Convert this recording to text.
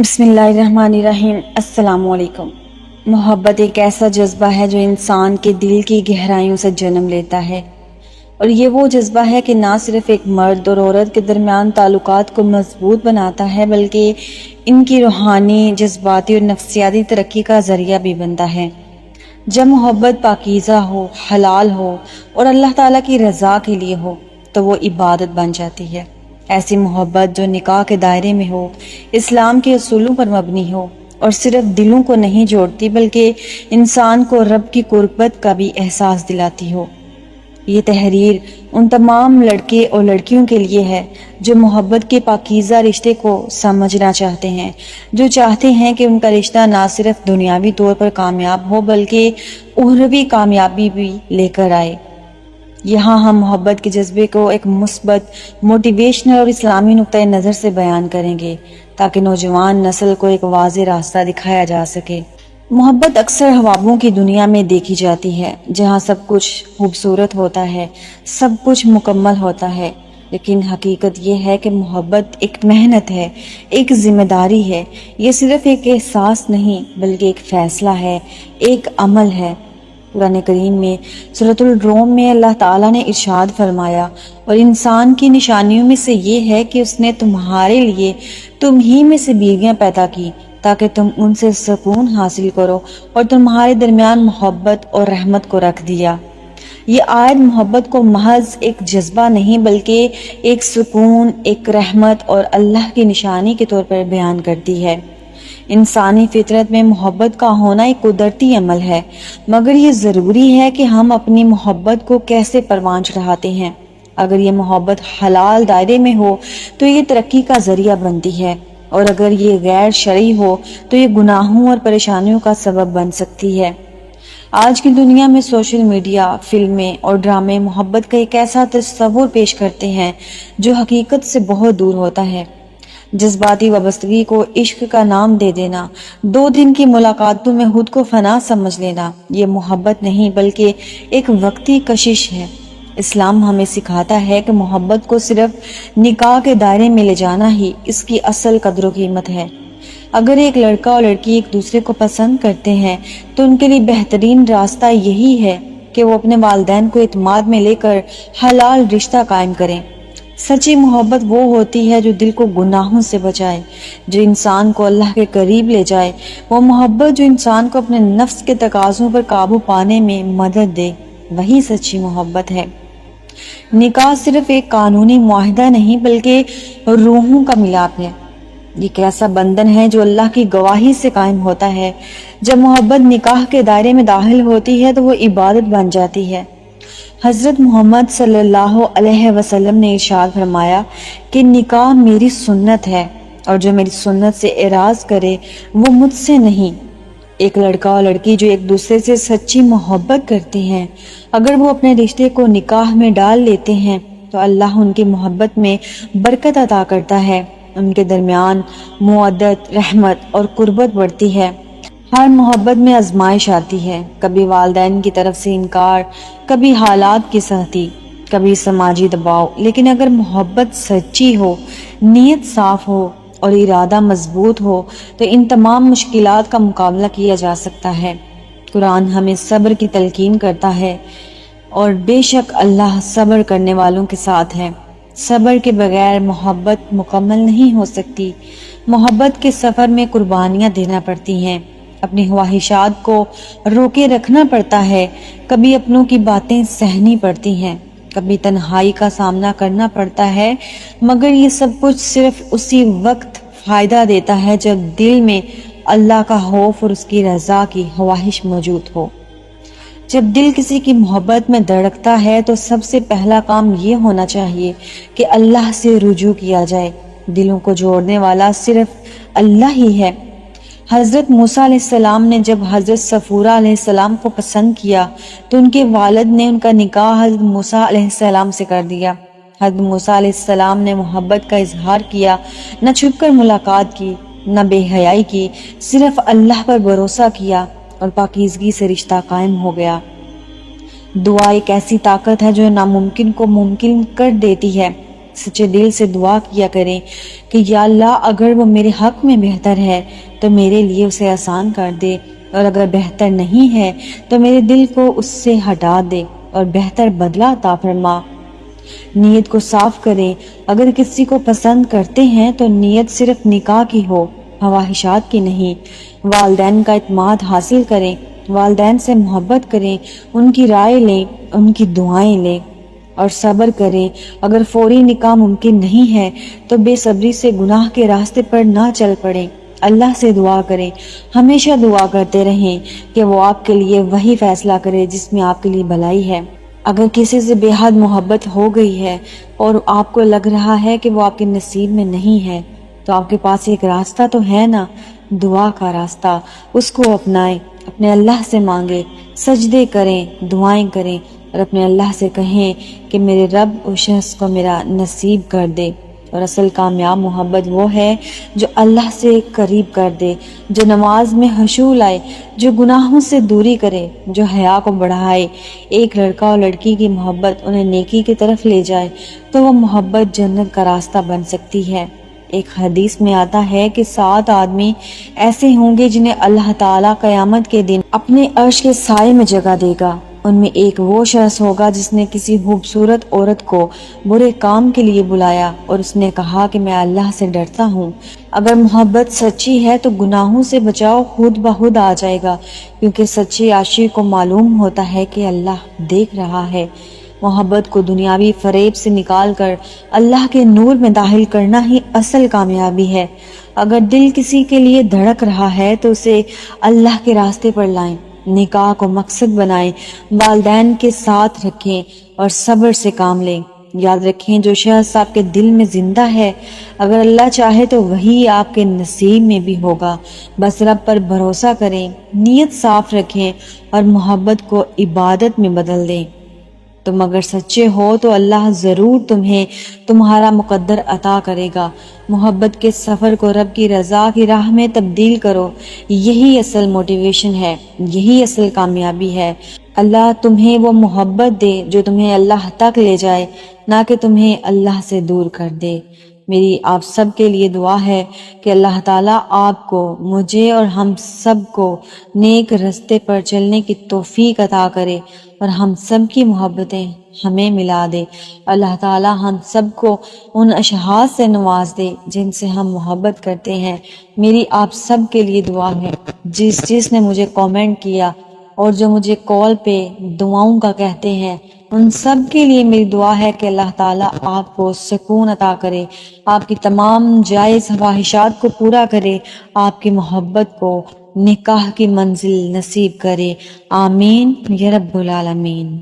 بسم اللہ الرحمن الرحیم۔ السلام علیکم۔ محبت ایک ایسا جذبہ ہے جو انسان کے دل کی گہرائیوں سے جنم لیتا ہے، اور یہ وہ جذبہ ہے کہ نہ صرف ایک مرد اور عورت کے درمیان تعلقات کو مضبوط بناتا ہے بلکہ ان کی روحانی، جذباتی اور نفسیاتی ترقی کا ذریعہ بھی بنتا ہے۔ جب محبت پاکیزہ ہو، حلال ہو اور اللہ تعالیٰ کی رضا کے لیے ہو تو وہ عبادت بن جاتی ہے۔ ایسی محبت جو نکاح کے دائرے میں ہو، اسلام کے اصولوں پر مبنی ہو اور صرف دلوں کو نہیں جوڑتی بلکہ انسان کو رب کی قربت کا بھی احساس دلاتی ہو۔ یہ تحریر ان تمام لڑکے اور لڑکیوں کے لیے ہے جو محبت کے پاکیزہ رشتے کو سمجھنا چاہتے ہیں، جو چاہتے ہیں کہ ان کا رشتہ نہ صرف دنیاوی طور پر کامیاب ہو بلکہ اخروی کامیابی بھی لے کر آئے۔ یہاں ہم محبت کے جذبے کو ایک مثبت، موٹیویشنل اور اسلامی نقطۂ نظر سے بیان کریں گے تاکہ نوجوان نسل کو ایک واضح راستہ دکھایا جا سکے۔ محبت اکثر خوابوں کی دنیا میں دیکھی جاتی ہے جہاں سب کچھ خوبصورت ہوتا ہے، سب کچھ مکمل ہوتا ہے، لیکن حقیقت یہ ہے کہ محبت ایک محنت ہے، ایک ذمہ داری ہے۔ یہ صرف ایک احساس نہیں بلکہ ایک فیصلہ ہے، ایک عمل ہے۔ قرآن کریم میں سورۃ الروم میں اللہ تعالیٰ نے ارشاد فرمایا، اور انسان کی نشانیوں میں سے یہ ہے کہ اس نے تمہارے لیے تم ہی میں سے بیویاں پیدا کی تاکہ تم ان سے سکون حاصل کرو اور تمہارے درمیان محبت اور رحمت کو رکھ دیا۔ یہ آیت محبت کو محض ایک جذبہ نہیں بلکہ ایک سکون، ایک رحمت اور اللہ کی نشانی کے طور پر بیان کرتی ہے۔ انسانی فطرت میں محبت کا ہونا ایک قدرتی عمل ہے، مگر یہ ضروری ہے کہ ہم اپنی محبت کو کیسے پروان چڑھاتے ہیں۔ اگر یہ محبت حلال دائرے میں ہو تو یہ ترقی کا ذریعہ بنتی ہے، اور اگر یہ غیر شرعی ہو تو یہ گناہوں اور پریشانیوں کا سبب بن سکتی ہے۔ آج کی دنیا میں سوشل میڈیا، فلمیں اور ڈرامے محبت کا ایک ایسا تصور پیش کرتے ہیں جو حقیقت سے بہت دور ہوتا ہے۔ جذباتی وابستگی کو عشق کا نام دے دینا، 2 دن کی ملاقاتوں میں خود کو فنا سمجھ لینا، یہ محبت نہیں بلکہ ایک وقتی کشش ہے۔ اسلام ہمیں سکھاتا ہے کہ محبت کو صرف نکاح کے دائرے میں لے جانا ہی اس کی اصل قدر و قیمت ہے۔ اگر ایک لڑکا اور لڑکی ایک دوسرے کو پسند کرتے ہیں تو ان کے لیے بہترین راستہ یہی ہے کہ وہ اپنے والدین کو اعتماد میں لے کر حلال رشتہ قائم کریں۔ سچی محبت وہ ہوتی ہے جو دل کو گناہوں سے بچائے، جو انسان کو اللہ کے قریب لے جائے، وہ محبت جو انسان کو اپنے نفس کے تقاضوں پر قابو پانے میں مدد دے، وہی سچی محبت ہے۔ نکاح صرف ایک قانونی معاہدہ نہیں بلکہ روحوں کا ملاپ ہے۔ یہ ایک ایسا بندھن ہے جو اللہ کی گواہی سے قائم ہوتا ہے۔ جب محبت نکاح کے دائرے میں داخل ہوتی ہے تو وہ عبادت بن جاتی ہے۔ حضرت محمد صلی اللہ علیہ وسلم نے ارشاد فرمایا کہ نکاح میری سنت ہے، اور جو میری سنت سے اعراض کرے وہ مجھ سے نہیں۔ ایک لڑکا اور لڑکی جو ایک دوسرے سے سچی محبت کرتے ہیں، اگر وہ اپنے رشتے کو نکاح میں ڈال لیتے ہیں تو اللہ ان کی محبت میں برکت عطا کرتا ہے، ان کے درمیان مودت، رحمت اور قربت بڑھتی ہے۔ ہر محبت میں آزمائش آتی ہے، کبھی والدین کی طرف سے انکار، کبھی حالات کی سختی، کبھی سماجی دباؤ، لیکن اگر محبت سچی ہو، نیت صاف ہو اور ارادہ مضبوط ہو تو ان تمام مشکلات کا مقابلہ کیا جا سکتا ہے۔ قرآن ہمیں صبر کی تلقین کرتا ہے، اور بے شک اللہ صبر کرنے والوں کے ساتھ ہے۔ صبر کے بغیر محبت مکمل نہیں ہو سکتی۔ محبت کے سفر میں قربانیاں دینا پڑتی ہیں، اپنی خواہشات کو روکے رکھنا پڑتا ہے، کبھی اپنوں کی باتیں سہنی پڑتی ہیں، کبھی تنہائی کا سامنا کرنا پڑتا ہے، مگر یہ سب کچھ صرف اسی وقت فائدہ دیتا ہے جب دل میں اللہ کا خوف اور اس کی رضا کی خواہش موجود ہو۔ جب دل کسی کی محبت میں دھڑکتا ہے تو سب سے پہلا کام یہ ہونا چاہیے کہ اللہ سے رجوع کیا جائے۔ دلوں کو جوڑنے والا صرف اللہ ہی ہے۔ حضرت موسیٰ علیہ السلام نے جب حضرت صفورہ علیہ السلام کو پسند کیا تو ان کے والد نے ان کا نکاح حضرت موسیٰ علیہ السلام سے کر دیا۔ حضرت موسیٰ علیہ السلام نے محبت کا اظہار کیا، نہ چھپ کر ملاقات کی، نہ بے حیائی کی، صرف اللہ پر بھروسہ کیا اور پاکیزگی سے رشتہ قائم ہو گیا۔ دعا ایک ایسی طاقت ہے جو ناممکن کو ممکن کر دیتی ہے۔ سچے دل سے دعا کیا کریں کہ یا اللہ اگر وہ میرے حق میں بہتر ہے تو میرے لیے اسے آسان کر دے، اور اگر بہتر نہیں ہے تو میرے دل کو اس سے ہٹا دے اور بہتر بدلہ عطا فرما۔ نیت کو صاف کریں، اگر کسی کو پسند کرتے ہیں تو نیت صرف نکاح کی ہو، خواہشات کی نہیں۔ والدین کا اعتماد حاصل کریں، والدین سے محبت کریں، ان کی رائے لیں، ان کی دعائیں لیں اور صبر کریں۔ اگر فوری نکاح ممکن نہیں ہے تو بے صبری سے گناہ کے راستے پر نہ چل پڑیں، اللہ سے دعا کریں، ہمیشہ دعا کرتے رہیں کہ وہ آپ کے لیے وہی فیصلہ کرے جس میں آپ کے لیے بھلائی ہے۔ اگر کسی سے بے حد محبت ہو گئی ہے اور آپ کو لگ رہا ہے کہ وہ آپ کے نصیب میں نہیں ہے تو آپ کے پاس ایک راستہ تو ہے نا، دعا کا راستہ، اس کو اپنائیں، اپنے اللہ سے مانگیں، سجدے کریں، دعائیں کریں اور اپنے اللہ سے کہیں کہ میرے رب اس شخص کو میرا نصیب کر دے۔ اور اصل کامیاب محبت وہ ہے جو اللہ سے قریب کر دے، جو نماز میں خشوع لائے، جو گناہوں سے دوری کرے، جو حیا کو بڑھائے۔ ایک لڑکا اور لڑکی کی محبت انہیں نیکی کی طرف لے جائے تو وہ محبت جنت کا راستہ بن سکتی ہے۔ ایک حدیث میں آتا ہے کہ 7 آدمی ایسے ہوں گے جنہیں اللہ تعالیٰ قیامت کے دن اپنے عرش کے سائے میں جگہ دے گا۔ ان میں ایک وہ شخص ہوگا جس نے کسی خوبصورت عورت کو برے کام کے لیے بلایا اور اس نے کہا کہ میں اللہ سے ڈرتا ہوں۔ اگر محبت سچی ہے تو گناہوں سے بچاؤ خود بخود آ جائے گا، کیونکہ سچے عاشق کو معلوم ہوتا ہے کہ اللہ دیکھ رہا ہے۔ محبت کو دنیاوی فریب سے نکال کر اللہ کے نور میں داخل کرنا ہی اصل کامیابی ہے۔ اگر دل کسی کے لیے دھڑک رہا ہے تو اسے اللہ کے راستے پر لائیں، نکاح کو مقصد بنائیں، والدین کے ساتھ رکھیں اور صبر سے کام لیں۔ یاد رکھیں جو شخص آپ کے دل میں زندہ ہے، اگر اللہ چاہے تو وہی آپ کے نصیب میں بھی ہوگا۔ بس رب پر بھروسہ کریں، نیت صاف رکھیں اور محبت کو عبادت میں بدل دیں۔ تم اگر سچے ہو تو اللہ ضرور تمہیں تمہارا مقدر عطا کرے گا۔ محبت کے سفر کو رب کی رضا کی راہ میں تبدیل کرو، یہی اصل موٹیویشن ہے، یہی اصل کامیابی ہے۔ اللہ تمہیں وہ محبت دے جو تمہیں اللہ تک لے جائے، نہ کہ تمہیں اللہ سے دور کر دے۔ میری آپ سب کے لیے دعا ہے کہ اللہ تعالیٰ آپ کو، مجھے اور ہم سب کو نیک رستے پر چلنے کی توفیق عطا کرے اور ہم سب کی محبتیں ہمیں ملا دے۔ اللہ تعالیٰ ہم سب کو ان اشخاص سے نواز دے جن سے ہم محبت کرتے ہیں۔ میری آپ سب کے لیے دعا ہے، جس نے مجھے کامنٹ کیا اور جو مجھے کال پہ دعاؤں کا کہتے ہیں، ان سب کے لیے میری دعا ہے کہ اللہ تعالیٰ آپ کو سکون عطا کرے، آپ کی تمام جائز خواہشات کو پورا کرے، آپ کی محبت کو نکاح کی منزل نصیب کرے۔ آمین یا رب العالمین۔